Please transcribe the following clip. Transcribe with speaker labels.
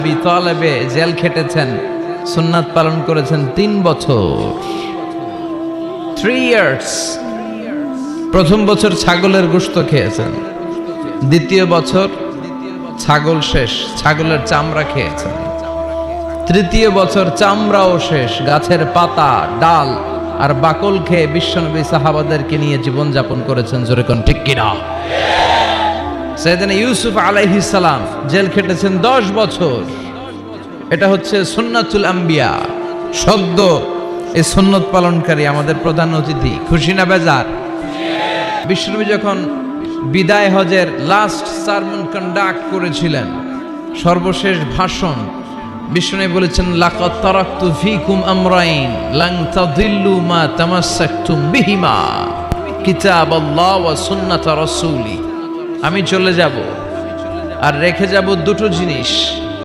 Speaker 1: আবি তালেবে জেল খেটেছেন, সুন্নাত পালন করেছেন 3 বছর, 3 ইয়ার্স। প্রথম বছর ছাগলের গোশত খেয়েছেন, দ্বিতীয় বছর ছাগল শেষ, ছাগলের চামড়া খেয়েছেন, তৃতীয় বছর চামড়াও শেষ, গাছের পাতা, ডাল আর বাকল খেয়ে বিশ্বনবী সাহাবাদেরকে নিয়ে জীবনযাপন করেছেন। জোরে কোন ঠিক কিনা? সাইয়েদনা ইউসুফ আলাইহিস সালাম জেল খেটেছেন 10 বছর। এটা হচ্ছে সুন্নাতুল আম্বিয়া। সদ্য এই সুন্নত পালনকারী আমাদের প্রধান অতিথি, খুশি না বেজার? বিশ্বনবী যখন বিদায় হজের লাস্ট সারমন কন্ডাক্ট করেছিলেন, সর্বশেষ ভাষণ, বিশ্বনবী বলেছেন, লাকাদ তারাকতু ফীকুম আমরাইন লান তাদিল্লু মা তামাসসাকতুম বিহিমা কিতাবাল্লাহ ওয়া সুন্নাতা রাসূলি। আমি চলে যাব আর রেখে যাব দুটো জিনিস,